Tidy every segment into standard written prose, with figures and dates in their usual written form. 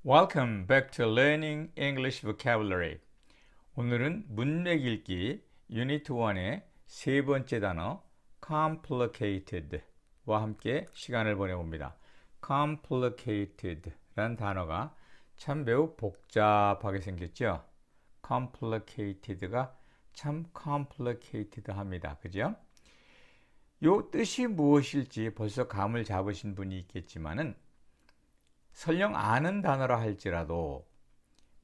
Welcome back to Learning English Vocabulary. 오늘은 문맥 읽기 유니트 1의 세 번째 단어 complicated와 함께 시간을 보내봅니다. complicated라는 단어가 참 매우 복잡하게 생겼죠. complicated가 참 complicated합니다. 그죠? 요 뜻이 무엇일지 벌써 감을 잡으신 분이 있겠지만은 설령 아는 단어라 할지라도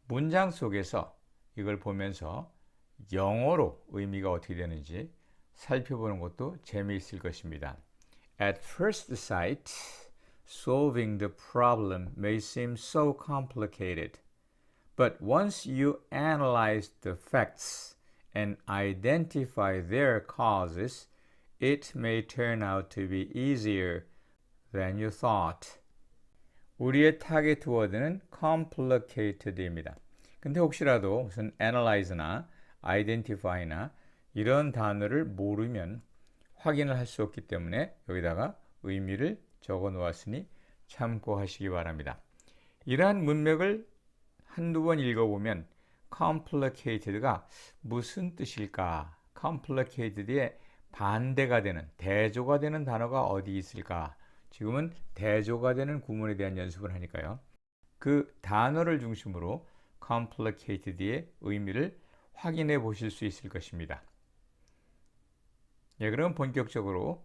문장 속에서 이걸 보면서 영어로 의미가 어떻게 되는지 살펴보는 것도 재미있을 것입니다. At first sight, solving the problem may seem so complicated. But once you analyze the facts and identify their causes, it may turn out to be easier than you thought. 우리의 타겟 워드는 complicated입니다. 근데 혹시라도 무슨 analyze나 identify나 이런 단어를 모르면 확인을 할 수 없기 때문에 여기다가 의미를 적어 놓았으니 참고하시기 바랍니다. 이러한 문맥을 한두 번 읽어보면 complicated가 무슨 뜻일까? complicated의 반대가 되는, 대조가 되는 단어가 어디 있을까? 지금은 대조가 되는 구문에 대한 연습을 하니까요. 그 단어를 중심으로 complicated의 의미를 확인해 보실 수 있을 것입니다. 예, 그럼 본격적으로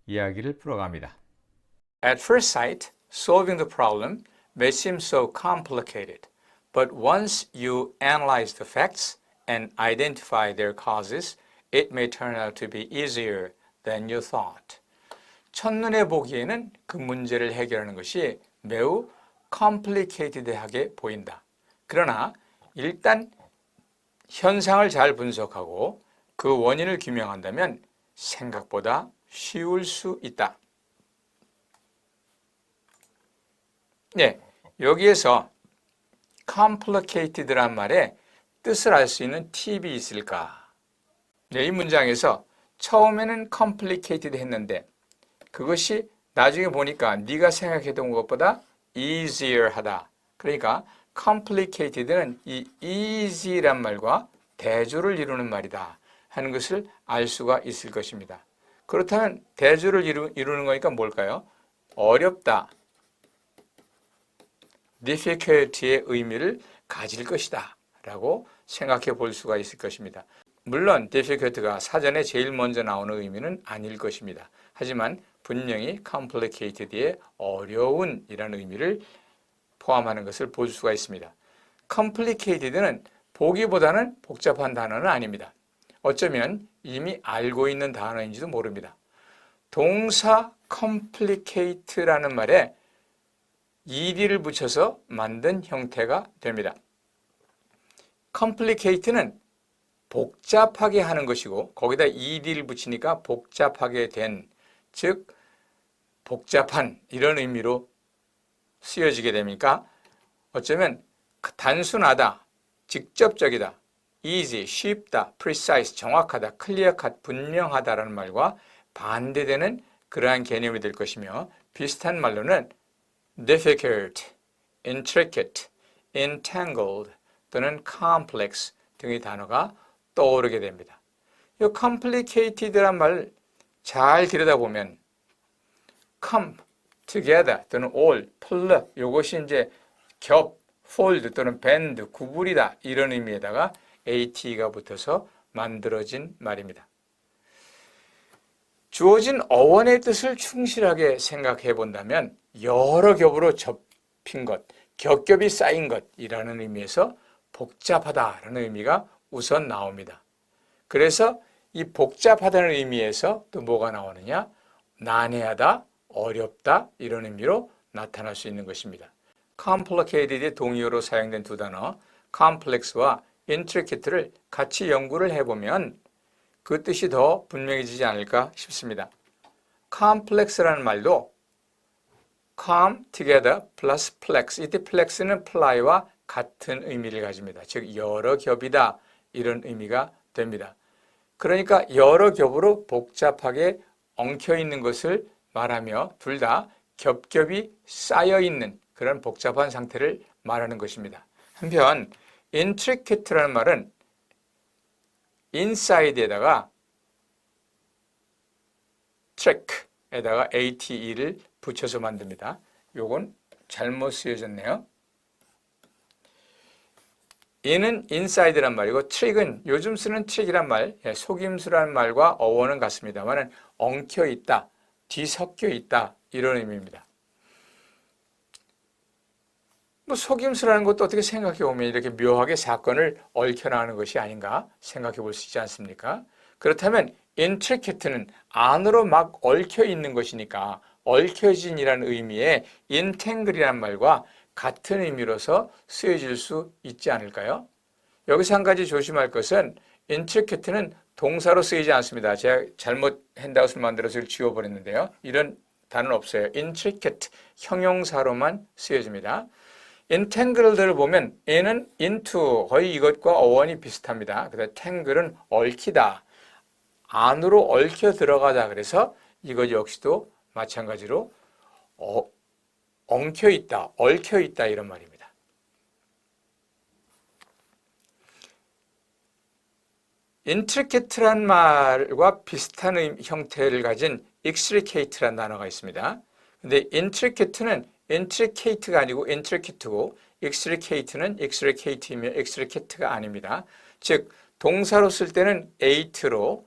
이야기를 풀어갑니다. At first sight, solving the problem may seem so complicated, but once you analyze the facts and identify their causes, it may turn out to be easier than you thought. 첫눈에 보기에는 그 문제를 해결하는 것이 매우 complicated하게 보인다. 그러나 일단 현상을 잘 분석하고 그 원인을 규명한다면 생각보다 쉬울 수 있다. 네, 여기에서 complicated란 말의 뜻을 알 수 있는 팁이 있을까? 네, 이 문장에서 처음에는 complicated 했는데 그것이 나중에 보니까 네가 생각했던 것보다 easier 하다. 그러니까 complicated는 이 easy란 말과 대조를 이루는 말이다 하는 것을 알 수가 있을 것입니다. 그렇다면 대조를 이루는 거니까 뭘까요? 어렵다, difficulty의 의미를 가질 것이다 라고 생각해 볼 수가 있을 것입니다. 물론 difficulty가 사전에 제일 먼저 나오는 의미는 아닐 것입니다. 하지만 분명히 complicated의 어려운 이라는 의미를 포함하는 것을 볼 수가 있습니다. complicated는 보기보다는 복잡한 단어는 아닙니다. 어쩌면 이미 알고 있는 단어인지도 모릅니다. 동사 complicate라는 말에 ed를 붙여서 만든 형태가 됩니다. complicate는 복잡하게 하는 것이고 거기다 ed를 붙이니까 복잡하게 된, 즉 복잡한 이런 의미로 쓰여지게 됩니까? 어쩌면 단순하다, 직접적이다, easy, 쉽다, precise, 정확하다, clear-cut, 분명하다라는 말과 반대되는 그러한 개념이 될 것이며 비슷한 말로는 difficult, intricate, entangled 또는 complex 등의 단어가 떠오르게 됩니다. 이 complicated란 말 잘 들여다보면 come, together 또는 all, pull, 이것이 이제 겹, fold 또는 bend, 구부리다 이런 의미에다가 at가 붙어서 만들어진 말입니다. 주어진 어원의 뜻을 충실하게 생각해 본다면 여러 겹으로 접힌 것, 겹겹이 쌓인 것이라는 의미에서 복잡하다라는 의미가 우선 나옵니다. 그래서 이 복잡하다는 의미에서 또 뭐가 나오느냐? 난해하다, 어렵다 이런 의미로 나타날 수 있는 것입니다. complicated의 동의어로 사용된 두 단어 complex와 intricate를 같이 연구를 해보면 그 뜻이 더 분명해지지 않을까 싶습니다. complex라는 말도 come together plus plex, 이때 plex는 ply와 같은 의미를 가집니다. 즉 여러 겹이다 이런 의미가 됩니다. 그러니까 여러 겹으로 복잡하게 엉켜있는 것을 말하며 둘 다 겹겹이 쌓여있는 그런 복잡한 상태를 말하는 것입니다. 한편 intricate라는 말은 inside에다가 trick에다가 ate를 붙여서 만듭니다. 요건 잘못 쓰여졌네요. in은 inside란 말이고 trick은 요즘 쓰는 trick이란 말, 속임수란 말과 어원은 같습니다만 엉켜 있다, 뒤섞여 있다 이런 의미입니다. 뭐 속임수라는 것도 어떻게 생각해 보면 이렇게 묘하게 사건을 얽혀나가는 것이 아닌가 생각해 볼 수 있지 않습니까? 그렇다면 intricate는 안으로 막 얽혀 있는 것이니까 얽혀진이라는 의미의 entangle이라는 말과 같은 의미로서 쓰여질 수 있지 않을까요? 여기서 한 가지 조심할 것은 intricate는 동사로 쓰이지 않습니다. 제가 잘못 핸드아웃을 만들어서 지워버렸는데요. 이런 단어는 없어요. intricate 형용사로만 쓰여집니다. entangled를 보면 in은 into 거의 이것과 어원이 비슷합니다. 그다음 tangle은 얽히다, 안으로 얽혀 들어가다. 그래서 이것 역시도 마찬가지로 엉켜 있다, 얽혀 있다 이런 말입니다. intricate란 말과 비슷한 형태를 가진 extricate란 단어가 있습니다. 근데 intricate는 intricate가 아니고 intricate고 extricate는 extricate이며 extricate가 아닙니다. 즉 동사로 쓸 때는 ate로,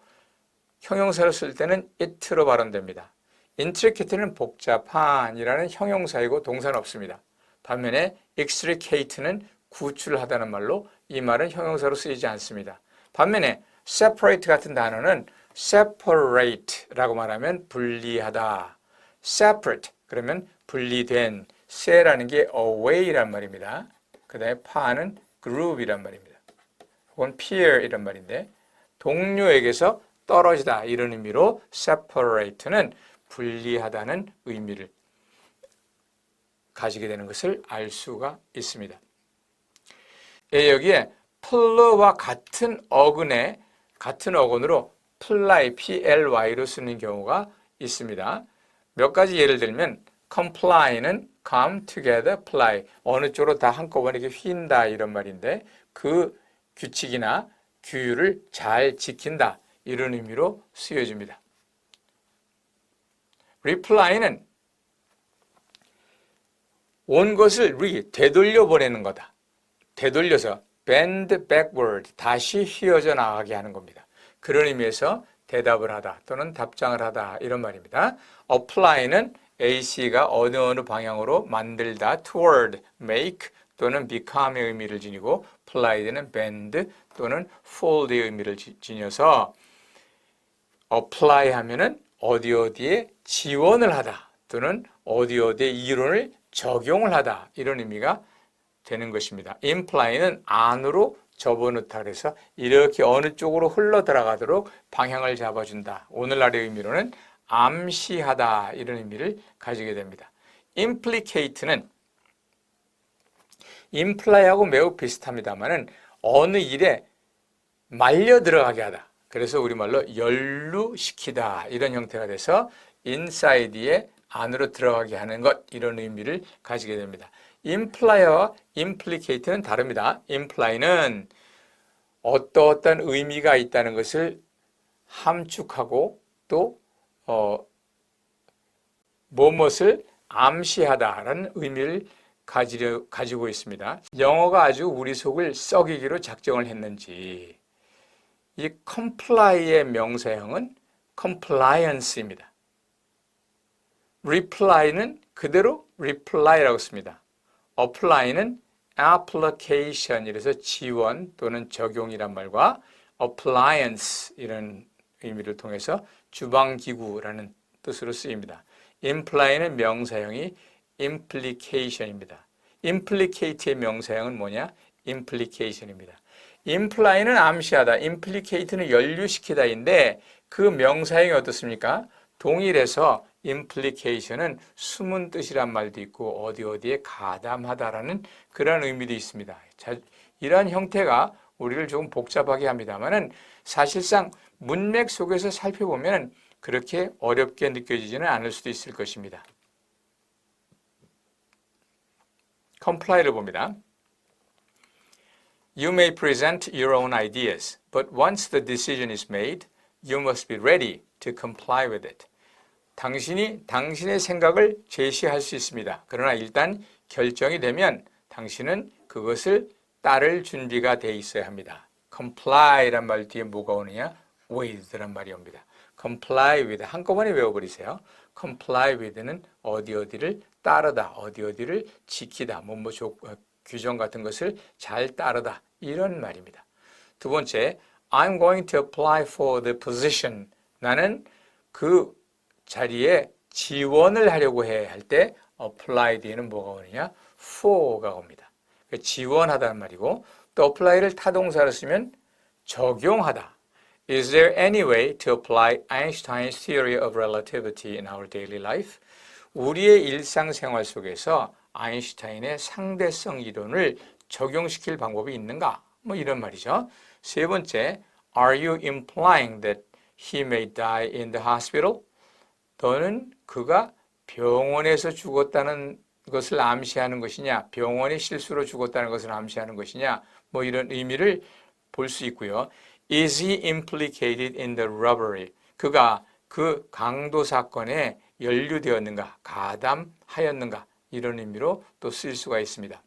형용사로 쓸 때는 it로 발음됩니다. intricate는 복잡한이라는 형용사이고 동사는 없습니다. 반면에 extricate는 구출하다는 말로 이 말은 형용사로 쓰이지 않습니다. 반면에 separate 같은 단어는 separate라고 말하면 분리하다, separate 그러면 분리된, se라는 게 away란 말입니다. 그 다음에 파는 group이란 말입니다. 혹은 peer 이란 말인데 동료에게서 떨어지다 이런 의미로 separate는 분리하다는 의미를 가지게 되는 것을 알 수가 있습니다. 여기에 플러와 같은 어근으로 플라이, ply로 쓰는 경우가 있습니다. 몇 가지 예를 들면 comply는 come together, ply 어느 쪽으로 다 한꺼번에 이렇게 휜다 이런 말인데 그 규칙이나 규율을 잘 지킨다 이런 의미로 쓰여집니다. reply는 온 것을 되돌려 보내는 거다. 되돌려서 bend backward 다시 휘어져 나가게 하는 겁니다. 그런 의미에서 대답을 하다 또는 답장을 하다 이런 말입니다. apply는 AC가 어느 방향으로 만들다 toward, make 또는 become의 의미를 지니고 applied는 bend 또는 fold의 의미를 지녀서 apply 하면은 어디에 지원을 하다 또는 어디에 이론을 적용을 하다 이런 의미가 되는 것입니다. imply는 안으로 접어넣다 그래서 이렇게 어느 쪽으로 흘러 들어가도록 방향을 잡아준다. 오늘날의 의미로는 암시하다 이런 의미를 가지게 됩니다. implicate는 imply하고 매우 비슷합니다만은 어느 일에 말려 들어가게 하다. 그래서 우리말로 연루시키다 이런 형태가 돼서 inside에 안으로 들어가게 하는 것 이런 의미를 가지게 됩니다. imply와 implicate는 다릅니다. imply는 어떠한 의미가 있다는 것을 함축하고 또 무엇을 암시하다라는 의미를 가지고 있습니다. 영어가 아주 우리 속을 썩이기로 작정을 했는지 이 comply의 명사형은 compliance입니다. reply는 그대로 reply라고 씁니다. apply는 application 이래서 지원 또는 적용이란 말과 appliance 이런 의미를 통해서 주방기구라는 뜻으로 쓰입니다. imply는 명사형이 implication입니다. implicate의 명사형은 뭐냐? implication입니다. imply는 암시하다, implicate는 연루시키다인데 그 명사형이 어떻습니까? 동일해서 implication은 숨은 뜻이란 말도 있고 어디에 가담하다라는 그런 의미도 있습니다. 이러한 형태가 우리를 조금 복잡하게 합니다만은 사실상 문맥 속에서 살펴보면 그렇게 어렵게 느껴지지는 않을 수도 있을 것입니다. comply를 봅니다. You may present your own ideas, but once the decision is made, you must be ready to comply with it. 당신이 당신의 생각을 제시할 수 있습니다. 그러나 일단 결정이 되면 당신은 그것을 따를 준비가 돼 있어야 합니다. comply란 말 뒤에 뭐가 오느냐? with란 말이 옵니다. comply with 한꺼번에 외워버리세요. comply with는 어디를 따르다, 어디를 지키다, 규정 같은 것을 잘 따르다 이런 말입니다. 두 번째, I'm going to apply for the position. 나는 그 자리에 지원을 하려고 해 할 때 apply 뒤에는 뭐가 오느냐? for가 옵니다. 지원하다는 말이고 또 apply를 타동사로 쓰면 적용하다. Is there any way to apply Einstein's theory of relativity in our daily life? 우리의 일상생활 속에서 아인슈타인의 상대성 이론을 적용시킬 방법이 있는가? 이런 말이죠. 세 번째, Are you implying that he may die in the hospital? 너는 그가 병원에서 죽었다는 것을 암시하는 것이냐, 병원의 실수로 죽었다는 것을 암시하는 것이냐, 이런 의미를 볼 수 있고요. Is he implicated in the robbery? 그가 그 강도 사건에 연루되었는가, 가담하였는가 이런 의미로 또 쓸 수가 있습니다.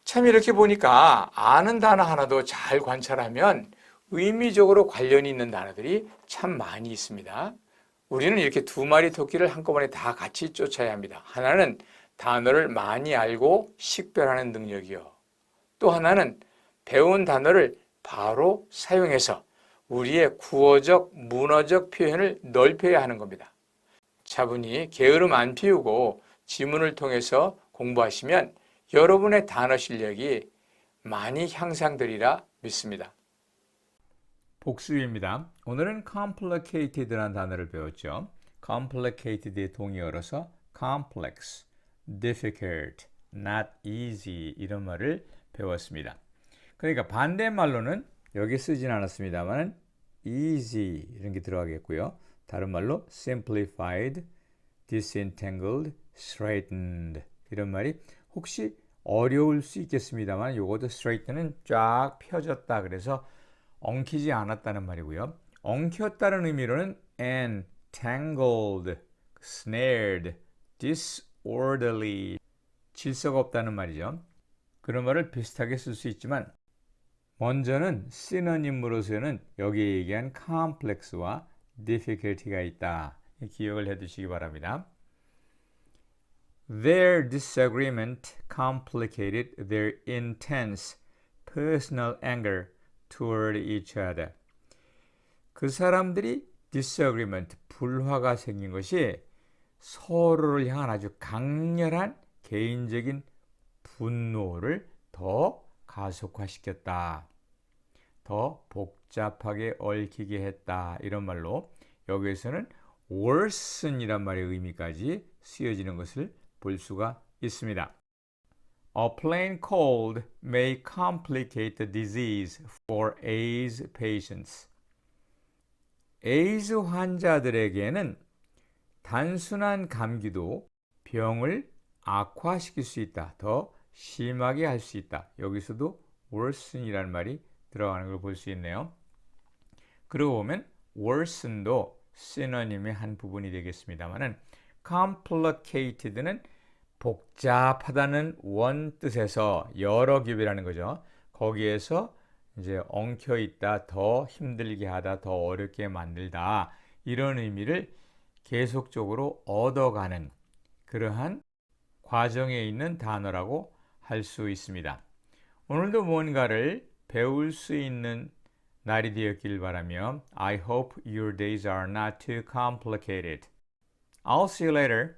참 이렇게 보니까 아는 단어 하나도 잘 관찰하면 의미적으로 관련이 있는 단어들이 참 많이 있습니다. 우리는 이렇게 두 마리 토끼를 한꺼번에 다 같이 쫓아야 합니다. 하나는 단어를 많이 알고 식별하는 능력이요. 또 하나는 배운 단어를 바로 사용해서 우리의 구어적, 문어적 표현을 넓혀야 하는 겁니다. 차분히 게으름 안 피우고 지문을 통해서 공부하시면 여러분의 단어 실력이 많이 향상되리라 믿습니다. 복습입니다. 오늘은 complicated라는 단어를 배웠죠. complicated의 동의어로서 complex, difficult, not easy 이런 말을 배웠습니다. 그러니까 반대말로는 여기 쓰진 않았습니다만 easy 이런 게 들어가겠고요. 다른 말로 simplified, disentangled, straightened 이런 말이 혹시 어려울 수 있겠습니다만 요것도 straight는 쫙 펴졌다 그래서 엉키지 않았다는 말이고요. 엉켰다는 의미로는 entangled, snared, disorderly 질서가 없다는 말이죠. 그런 말을 비슷하게 쓸 수 있지만 먼저는 시노님으로서는 여기에 얘기한 complex와 difficulty가 있다. 기억을 해두시기 바랍니다. Their disagreement complicated their intense personal anger toward each other. 그 사람들이 disagreement, 불화가 생긴 것이 서로를 향한 아주 강렬한 개인적인 분노를 더 가속화시켰다. 더 복잡하게 얽히게 했다. 이런 말로 여기에서는 worsen이란 말의 의미까지 쓰여지는 것을 볼 수가 있습니다. A plain cold may complicate the disease for AIDS patients. 에이즈 환자들에게는 단순한 감기도 병을 악화시킬 수 있다. 더 심하게 할 수 있다. 여기서도 worsen이라는 말이 들어가는 걸 볼 수 있네요. 그러고 보면 worsen도 시노님의 한 부분이 되겠습니다만은 complicated는 복잡하다는 원 뜻에서 여러 겹이라는 거죠. 거기에서 이제 엉켜 있다, 더 힘들게 하다, 더 어렵게 만들다 이런 의미를 계속적으로 얻어가는 그러한 과정에 있는 단어라고 할 수 있습니다. 오늘도 무언가를 배울 수 있는 날이 되었길 바라며 I hope your days are not too complicated. I'll see you later.